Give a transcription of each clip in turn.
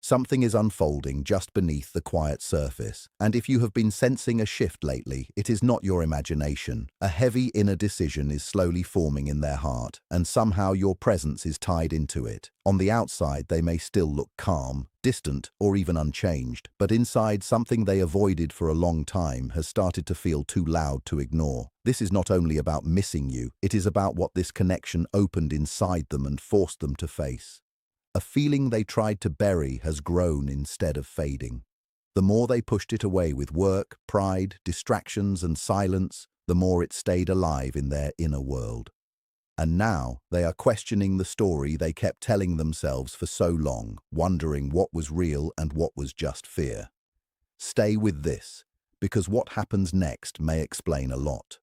Something is unfolding just beneath the quiet surface, and if you have been sensing a shift lately, it is not your imagination. A heavy inner decision is slowly forming in their heart, and somehow your presence is tied into it. On the outside, they may still look calm, distant, or even unchanged, but inside, something they avoided for a long time has started to feel too loud to ignore. This is not only about missing you, it is about what this connection opened inside them and forced them to face. A feeling they tried to bury has grown instead of fading. The more they pushed it away with work, pride, distractions, and silence, the more it stayed alive in their inner world. And now they are questioning the story they kept telling themselves for so long, wondering what was real and what was just fear. Stay with this, because what happens next may explain a lot.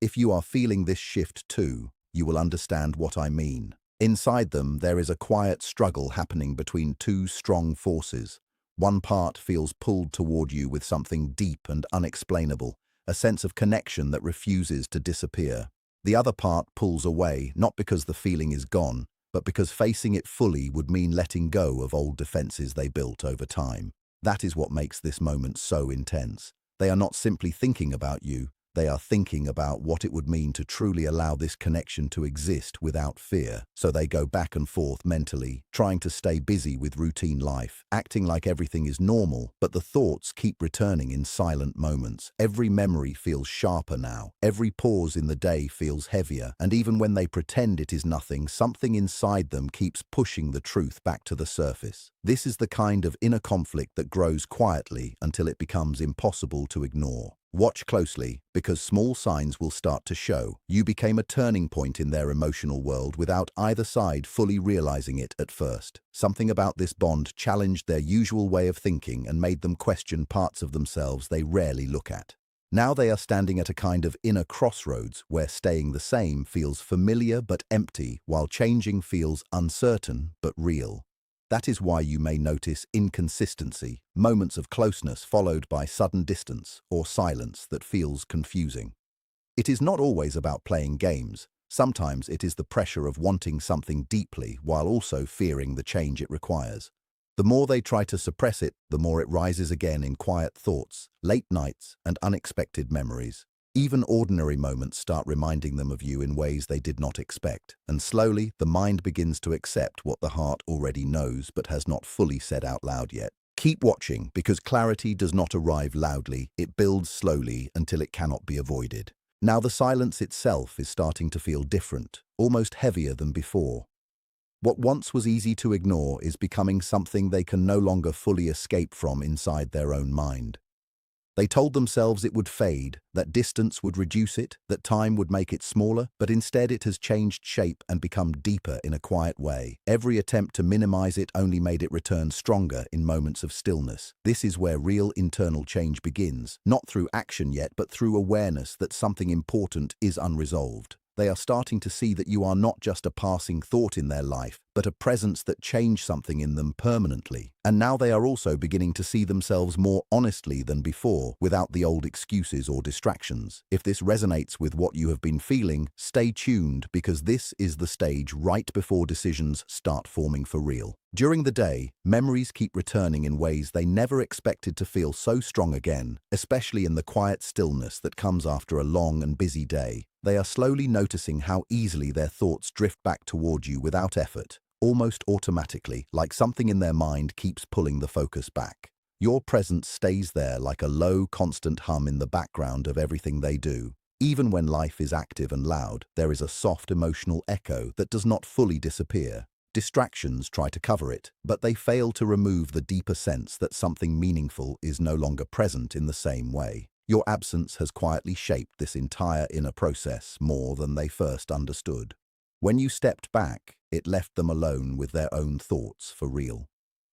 If you are feeling this shift too, you will understand what I mean. Inside them, there is a quiet struggle happening between two strong forces. One part feels pulled toward you with something deep and unexplainable, a sense of connection that refuses to disappear. The other part pulls away, not because the feeling is gone, but because facing it fully would mean letting go of old defenses they built over time. That is what makes this moment so intense. They are not simply thinking about you, they are thinking about what it would mean to truly allow this connection to exist without fear. So they go back and forth mentally, trying to stay busy with routine life, acting like everything is normal, but the thoughts keep returning in silent moments. Every memory feels sharper now, every pause in the day feels heavier, and even when they pretend it is nothing, something inside them keeps pushing the truth back to the surface. This is the kind of inner conflict that grows quietly until it becomes impossible to ignore. Watch closely, because small signs will start to show. You became a turning point in their emotional world without either side fully realizing it at first. Something about this bond challenged their usual way of thinking and made them question parts of themselves they rarely look at. Now they are standing at a kind of inner crossroads where staying the same feels familiar but empty, while changing feels uncertain but real. That is why you may notice inconsistency, moments of closeness followed by sudden distance or silence that feels confusing. It is not always about playing games. Sometimes it is the pressure of wanting something deeply while also fearing the change it requires. The more they try to suppress it, the more it rises again in quiet thoughts, late nights, and unexpected memories. Even ordinary moments start reminding them of you in ways they did not expect, and slowly the mind begins to accept what the heart already knows but has not fully said out loud yet. Keep watching, because clarity does not arrive loudly, it builds slowly until it cannot be avoided. Now the silence itself is starting to feel different, almost heavier than before. What once was easy to ignore is becoming something they can no longer fully escape from inside their own mind. They told themselves it would fade, that distance would reduce it, that time would make it smaller, but instead it has changed shape and become deeper in a quiet way. Every attempt to minimize it only made it return stronger in moments of stillness. This is where real internal change begins, not through action yet, but through awareness that something important is unresolved. They are starting to see that you are not just a passing thought in their life, but a presence that changed something in them permanently. And now they are also beginning to see themselves more honestly than before, without the old excuses or distractions. If this resonates with what you have been feeling, stay tuned, because this is the stage right before decisions start forming for real. During the day, memories keep returning in ways they never expected to feel so strong again, especially in the quiet stillness that comes after a long and busy day. They are slowly noticing how easily their thoughts drift back toward you without effort, almost automatically, like something in their mind keeps pulling the focus back. Your presence stays there like a low, constant hum in the background of everything they do. Even when life is active and loud, there is a soft emotional echo that does not fully disappear. Distractions try to cover it, but they fail to remove the deeper sense that something meaningful is no longer present in the same way. Your absence has quietly shaped this entire inner process more than they first understood. When you stepped back, it left them alone with their own thoughts for real.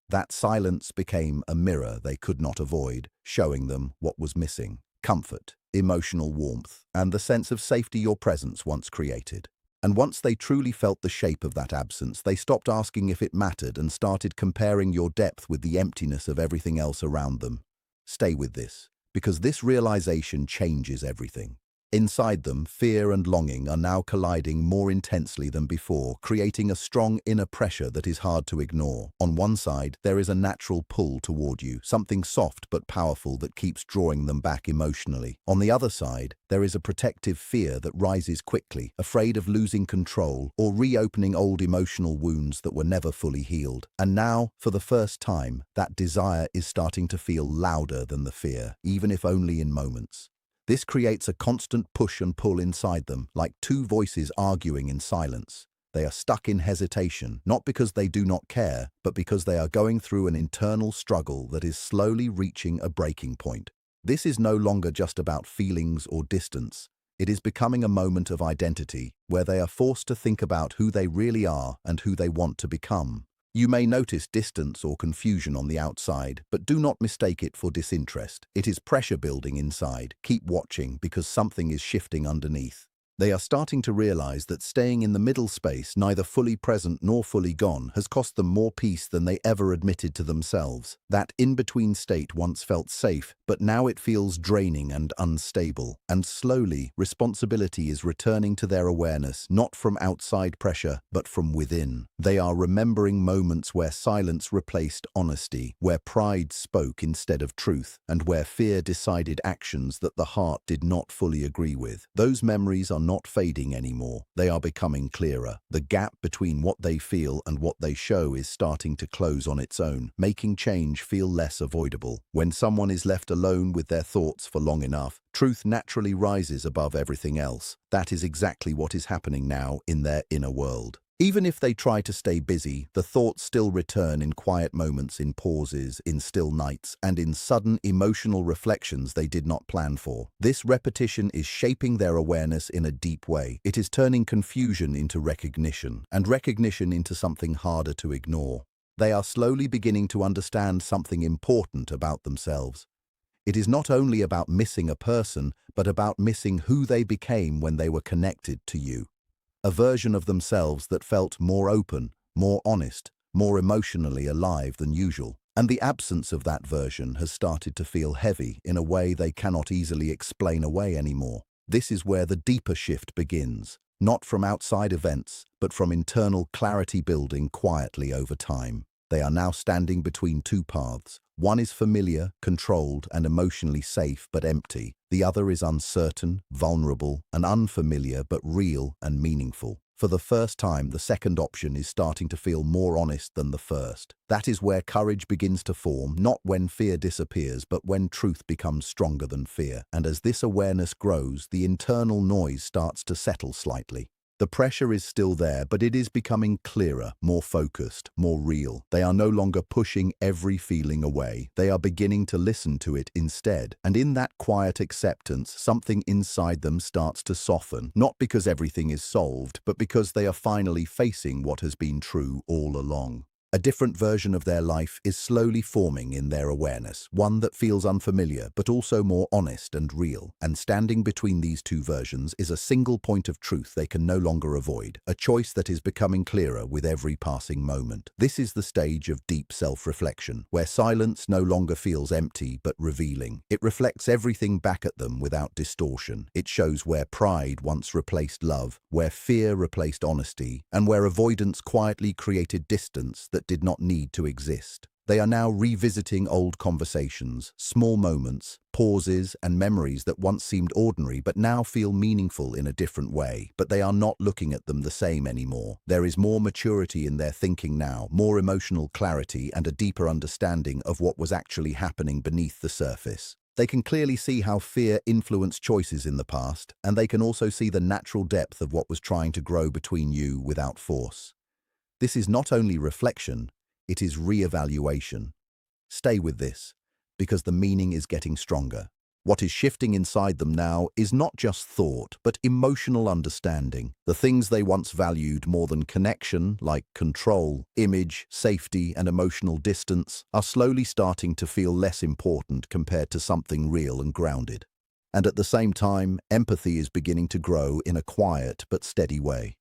That silence became a mirror they could not avoid, showing them what was missing: comfort, emotional warmth, and the sense of safety your presence once created. And once they truly felt the shape of that absence, they stopped asking if it mattered and started comparing your depth with the emptiness of everything else around them. Stay with this, because this realization changes everything. Inside them, fear and longing are now colliding more intensely than before, creating a strong inner pressure that is hard to ignore. On one side, there is a natural pull toward you, something soft but powerful that keeps drawing them back emotionally. On the other side, there is a protective fear that rises quickly, afraid of losing control or reopening old emotional wounds that were never fully healed. And now, for the first time, that desire is starting to feel louder than the fear, even if only in moments. This creates a constant push and pull inside them, like two voices arguing in silence. They are stuck in hesitation, not because they do not care, but because they are going through an internal struggle that is slowly reaching a breaking point. This is no longer just about feelings or distance. It is becoming a moment of identity, where they are forced to think about who they really are and who they want to become. You may notice distance or confusion on the outside, but do not mistake it for disinterest. It is pressure building inside. Keep watching because something is shifting underneath. They are starting to realize that staying in the middle space, neither fully present nor fully gone, has cost them more peace than they ever admitted to themselves. That in-between state once felt safe, but now it feels draining and unstable. And slowly, responsibility is returning to their awareness, not from outside pressure, but from within. They are remembering moments where silence replaced honesty, where pride spoke instead of truth, and where fear decided actions that the heart did not fully agree with. Those memories are not fading anymore. They are becoming clearer. The gap between what they feel and what they show is starting to close on its own, making change feel less avoidable. When someone is left alone with their thoughts for long enough, truth naturally rises above everything else. That is exactly what is happening now in their inner world. Even if they try to stay busy, the thoughts still return in quiet moments, in pauses, in still nights, and in sudden emotional reflections they did not plan for. This repetition is shaping their awareness in a deep way. It is turning confusion into recognition, and recognition into something harder to ignore. They are slowly beginning to understand something important about themselves. It is not only about missing a person, but about missing who they became when they were connected to you. A version of themselves that felt more open, more honest, more emotionally alive than usual. And the absence of that version has started to feel heavy in a way they cannot easily explain away anymore. This is where the deeper shift begins, not from outside events, but from internal clarity building quietly over time. They are now standing between two paths. One is familiar, controlled, and emotionally safe but empty. The other is uncertain, vulnerable, and unfamiliar but real and meaningful. For the first time, the second option is starting to feel more honest than the first. That is where courage begins to form, not when fear disappears, but when truth becomes stronger than fear. And as this awareness grows, the internal noise starts to settle slightly. The pressure is still there, but it is becoming clearer, more focused, more real. They are no longer pushing every feeling away. They are beginning to listen to it instead. And in that quiet acceptance, something inside them starts to soften, not because everything is solved, but because they are finally facing what has been true all along. A different version of their life is slowly forming in their awareness, one that feels unfamiliar but also more honest and real. And standing between these two versions is a single point of truth they can no longer avoid, a choice that is becoming clearer with every passing moment. This is the stage of deep self-reflection, where silence no longer feels empty but revealing. It reflects everything back at them without distortion. It shows where pride once replaced love, where fear replaced honesty, and where avoidance quietly created distance that did not need to exist. They are now revisiting old conversations, small moments, pauses, and memories that once seemed ordinary but now feel meaningful in a different way. But they are not looking at them the same anymore. There is more maturity in their thinking now, more emotional clarity, and a deeper understanding of what was actually happening beneath the surface. They can clearly see how fear influenced choices in the past, and they can also see the natural depth of what was trying to grow between you without force. This is not only reflection, it is re-evaluation. Stay with this, because the meaning is getting stronger. What is shifting inside them now is not just thought, but emotional understanding. The things they once valued more than connection, like control, image, safety, and emotional distance, are slowly starting to feel less important compared to something real and grounded. And at the same time, empathy is beginning to grow in a quiet but steady way.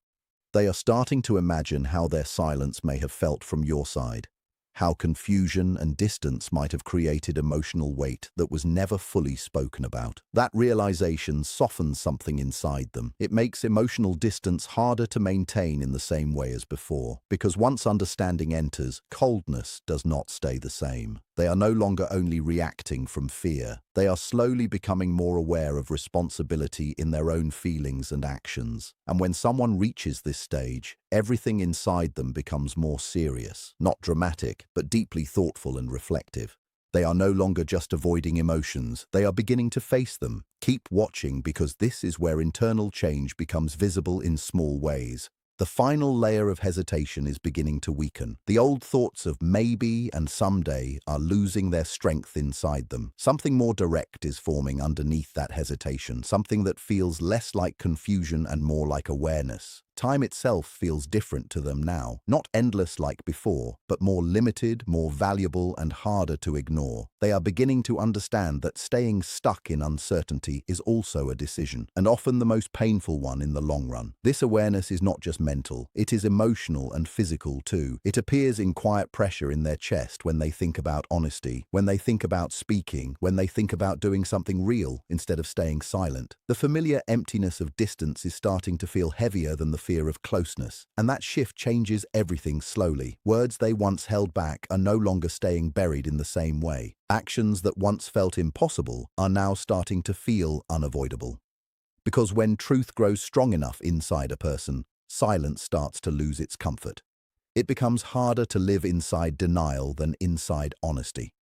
They are starting to imagine how their silence may have felt from your side. how confusion and distance might have created emotional weight that was never fully spoken about. That realization softens something inside them. It makes emotional distance harder to maintain in the same way as before, because once understanding enters, coldness does not stay the same. They are no longer only reacting from fear. They are slowly becoming more aware of responsibility in their own feelings and actions. And when someone reaches this stage, everything inside them becomes more serious, not dramatic, but deeply thoughtful and reflective. They are no longer just avoiding emotions, they are beginning to face them. Keep watching, because this is where internal change becomes visible in small ways. The final layer of hesitation is beginning to weaken. The old thoughts of maybe and someday are losing their strength inside them. Something more direct is forming underneath that hesitation, something that feels less like confusion and more like awareness. Time itself feels different to them now, not endless like before, but more limited, more valuable, and harder to ignore. They are beginning to understand that staying stuck in uncertainty is also a decision, and often the most painful one in the long run. This awareness is not just mental, it is emotional and physical too. It appears in quiet pressure in their chest when they think about honesty, when they think about speaking, when they think about doing something real instead of staying silent. The familiar emptiness of distance is starting to feel heavier than the fear of closeness, and that shift changes everything slowly. Words they once held back are no longer staying buried in the same way. Actions that once felt impossible are now starting to feel unavoidable. Because when truth grows strong enough inside a person, silence starts to lose its comfort. It becomes harder to live inside denial than inside honesty.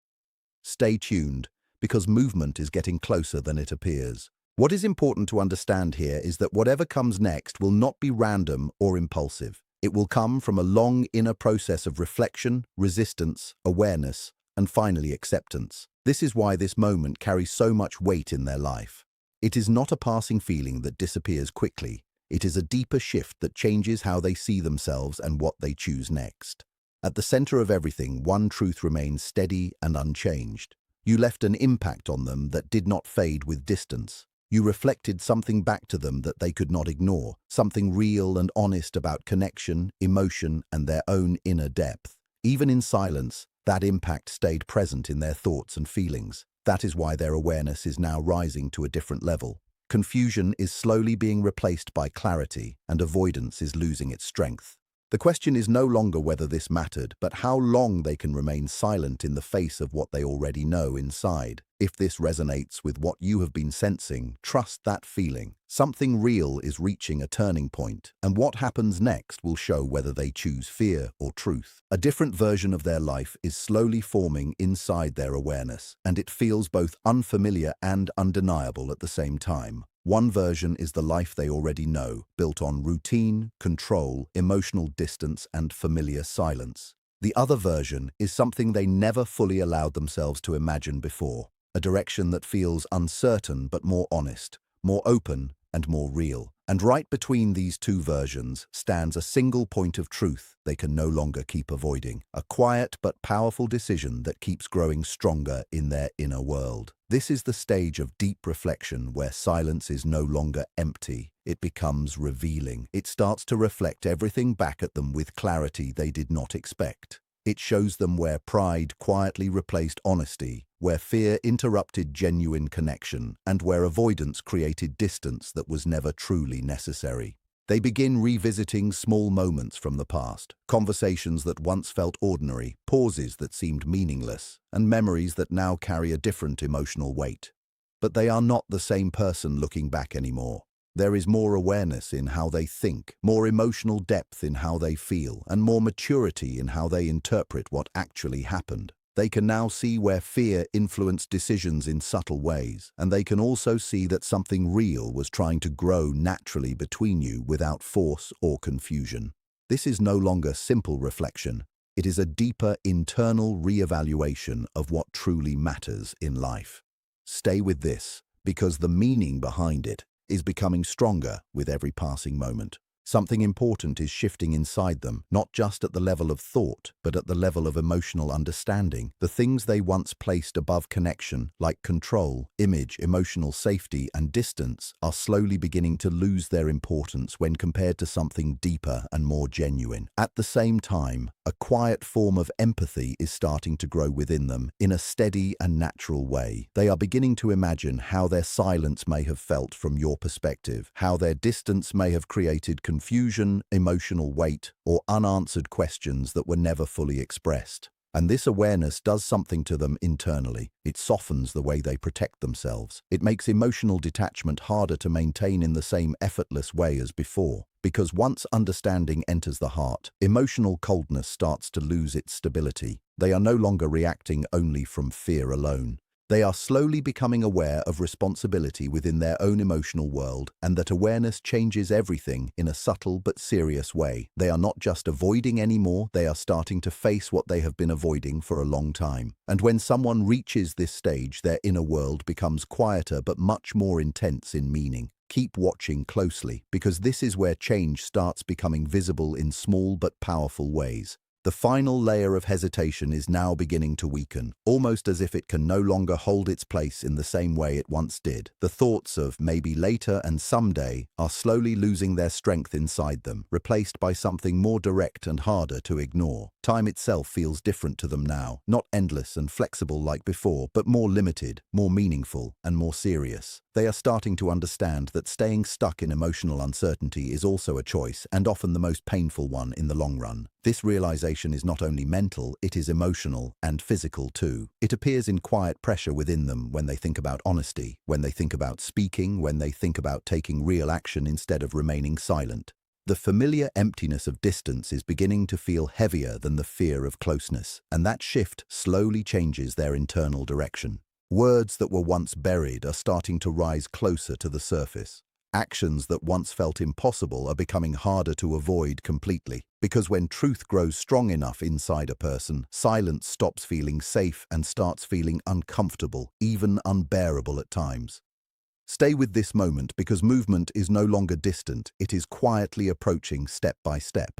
Stay tuned, because movement is getting closer than it appears. What is important to understand here is that whatever comes next will not be random or impulsive. It will come from a long inner process of reflection, resistance, awareness, and finally acceptance. This is why this moment carries so much weight in their life. It is not a passing feeling that disappears quickly. It is a deeper shift that changes how they see themselves and what they choose next. At the center of everything, one truth remains steady and unchanged. You left an impact on them that did not fade with distance. You reflected something back to them that they could not ignore, something real and honest about connection, emotion, and their own inner depth. Even in silence, that impact stayed present in their thoughts and feelings. That is why their awareness is now rising to a different level. Confusion is slowly being replaced by clarity, and avoidance is losing its strength. The question is no longer whether this mattered, but how long they can remain silent in the face of what they already know inside. If this resonates with what you have been sensing, trust that feeling. Something real is reaching a turning point, and what happens next will show whether they choose fear or truth. A different version of their life is slowly forming inside their awareness, and it feels both unfamiliar and undeniable at the same time. One version is the life they already know, built on routine, control, emotional distance, and familiar silence. The other version is something they never fully allowed themselves to imagine before, a direction that feels uncertain but more honest, more open, and more real. And right between these two versions stands a single point of truth they can no longer keep avoiding, a quiet but powerful decision that keeps growing stronger in their inner world. This is the stage of deep reflection where silence is no longer empty. It becomes revealing. It starts to reflect everything back at them with clarity they did not expect. It shows them where pride quietly replaced honesty, where fear interrupted genuine connection, and where avoidance created distance that was never truly necessary. They begin revisiting small moments from the past, conversations that once felt ordinary, pauses that seemed meaningless, and memories that now carry a different emotional weight. But they are not the same person looking back anymore. There is more awareness in how they think, more emotional depth in how they feel, and more maturity in how they interpret what actually happened. They can now see where fear influenced decisions in subtle ways, and they can also see that something real was trying to grow naturally between you without force or confusion. This is no longer simple reflection. It is a deeper internal re-evaluation of what truly matters in life. Stay with this, because the meaning behind it is becoming stronger with every passing moment. Something important is shifting inside them, not just at the level of thought, but at the level of emotional understanding. The things they once placed above connection, like control, image, emotional safety, and distance, are slowly beginning to lose their importance when compared to something deeper and more genuine. At the same time, a quiet form of empathy is starting to grow within them in a steady and natural way. They are beginning to imagine how their silence may have felt from your perspective, how their distance may have created confusion, emotional weight, or unanswered questions that were never fully expressed. And this awareness does something to them internally. It softens the way they protect themselves. It makes emotional detachment harder to maintain in the same effortless way as before. Because once understanding enters the heart, emotional coldness starts to lose its stability. They are no longer reacting only from fear alone. They are slowly becoming aware of responsibility within their own emotional world, and that awareness changes everything in a subtle but serious way. They are not just avoiding anymore, they are starting to face what they have been avoiding for a long time. And when someone reaches this stage, their inner world becomes quieter but much more intense in meaning. Keep watching closely, because this is where change starts becoming visible in small but powerful ways. The final layer of hesitation is now beginning to weaken, almost as if it can no longer hold its place in the same way it once did. The thoughts of maybe later and someday are slowly losing their strength inside them, replaced by something more direct and harder to ignore. Time itself feels different to them now, not endless and flexible like before, but more limited, more meaningful, and more serious. They are starting to understand that staying stuck in emotional uncertainty is also a choice, and often the most painful one in the long run. This realization is not only mental, it is emotional and physical too. It appears in quiet pressure within them when they think about honesty, when they think about speaking, when they think about taking real action instead of remaining silent. The familiar emptiness of distance is beginning to feel heavier than the fear of closeness, and that shift slowly changes their internal direction. Words that were once buried are starting to rise closer to the surface. Actions that once felt impossible are becoming harder to avoid completely, because when truth grows strong enough inside a person, silence stops feeling safe and starts feeling uncomfortable, even unbearable at times. Stay with this moment, because movement is no longer distant, it is quietly approaching step by step.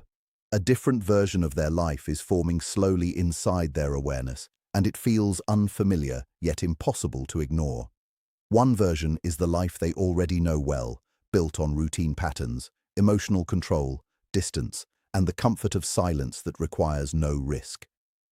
A different version of their life is forming slowly inside their awareness, and it feels unfamiliar, yet impossible to ignore. One version is the life they already know well, built on routine patterns, emotional control, distance, and the comfort of silence that requires no risk.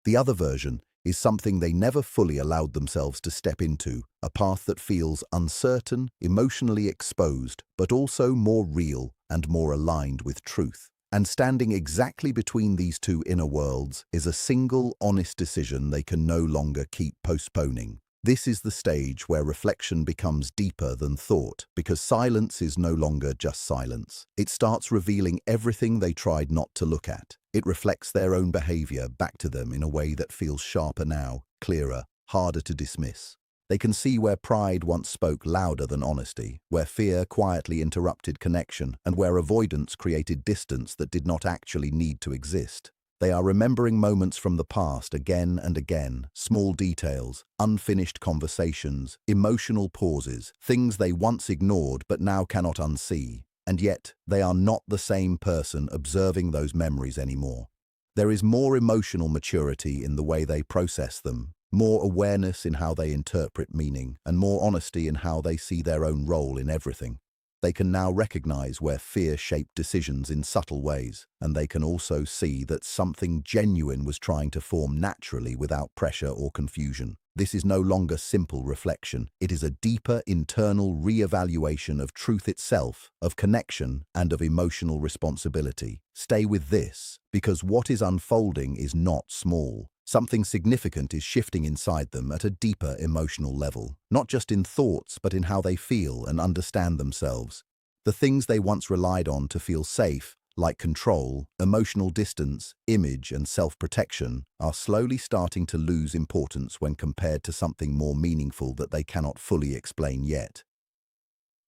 The other version is something they never fully allowed themselves to step into, a path that feels uncertain, emotionally exposed, but also more real and more aligned with truth. And standing exactly between these two inner worlds is a single, honest decision they can no longer keep postponing. This is the stage where reflection becomes deeper than thought, because silence is no longer just silence. It starts revealing everything they tried not to look at. It reflects their own behavior back to them in a way that feels sharper now, clearer, harder to dismiss. They can see where pride once spoke louder than honesty, where fear quietly interrupted connection, and where avoidance created distance that did not actually need to exist. They are remembering moments from the past again and again, small details, unfinished conversations, emotional pauses, things they once ignored but now cannot unsee. And yet, they are not the same person observing those memories anymore. There is more emotional maturity in the way they process them, more awareness in how they interpret meaning, and more honesty in how they see their own role in everything. They can now recognize where fear shaped decisions in subtle ways, and they can also see that something genuine was trying to form naturally without pressure or confusion. This is no longer simple reflection. It is a deeper internal re-evaluation of truth itself, of connection, and of emotional responsibility. Stay with this, because what is unfolding is not small. Something significant is shifting inside them at a deeper emotional level, not just in thoughts, but in how they feel and understand themselves. The things they once relied on to feel safe, like control, emotional distance, image, and self-protection, are slowly starting to lose importance when compared to something more meaningful that they cannot fully explain yet.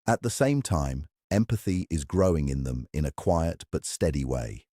At the same time, empathy is growing in them in a quiet but steady way.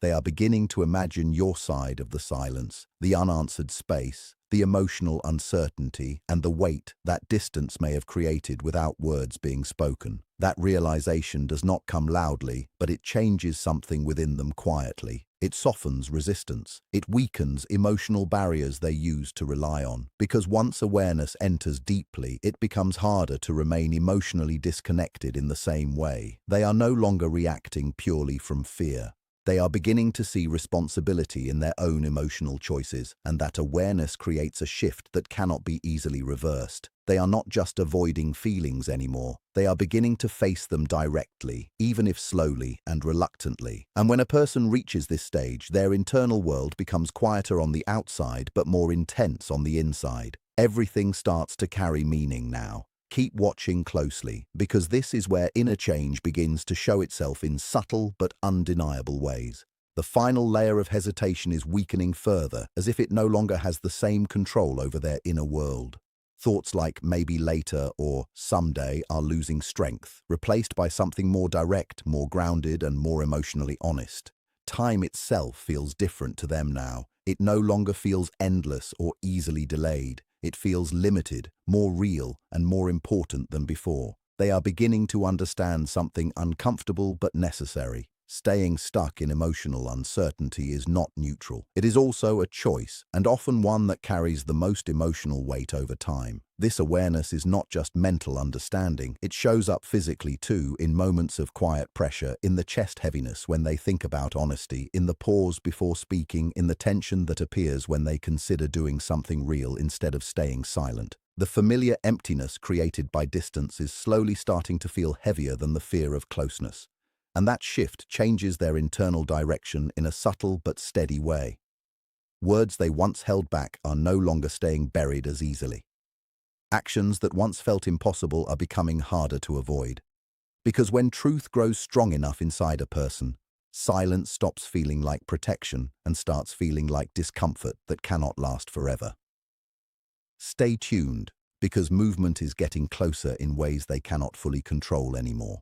They are beginning to imagine your side of the silence, the unanswered space, the emotional uncertainty, and the weight that distance may have created without words being spoken. That realization does not come loudly, but it changes something within them quietly. It softens resistance. It weakens emotional barriers they used to rely on. Because once awareness enters deeply, it becomes harder to remain emotionally disconnected in the same way. They are no longer reacting purely from fear. They are beginning to see responsibility in their own emotional choices, and that awareness creates a shift that cannot be easily reversed. They are not just avoiding feelings anymore. They are beginning to face them directly, even if slowly and reluctantly. And when a person reaches this stage, their internal world becomes quieter on the outside but more intense on the inside. Everything starts to carry meaning now. Keep watching closely, because this is where inner change begins to show itself in subtle but undeniable ways. The final layer of hesitation is weakening further, as if it no longer has the same control over their inner world. Thoughts like maybe later or someday are losing strength, replaced by something more direct, more grounded, and more emotionally honest. Time itself feels different to them now. It no longer feels endless or easily delayed. It feels limited, more real, and more important than before. They are beginning to understand something uncomfortable but necessary. Staying stuck in emotional uncertainty is not neutral. It is also a choice, and often one that carries the most emotional weight over time. This awareness is not just mental understanding. It shows up physically too, in moments of quiet pressure, in the chest heaviness when they think about honesty, in the pause before speaking, in the tension that appears when they consider doing something real instead of staying silent. The familiar emptiness created by distance is slowly starting to feel heavier than the fear of closeness. And that shift changes their internal direction in a subtle but steady way. Words they once held back are no longer staying buried as easily. Actions that once felt impossible are becoming harder to avoid. Because when truth grows strong enough inside a person, silence stops feeling like protection and starts feeling like discomfort that cannot last forever. Stay tuned, because movement is getting closer in ways they cannot fully control anymore.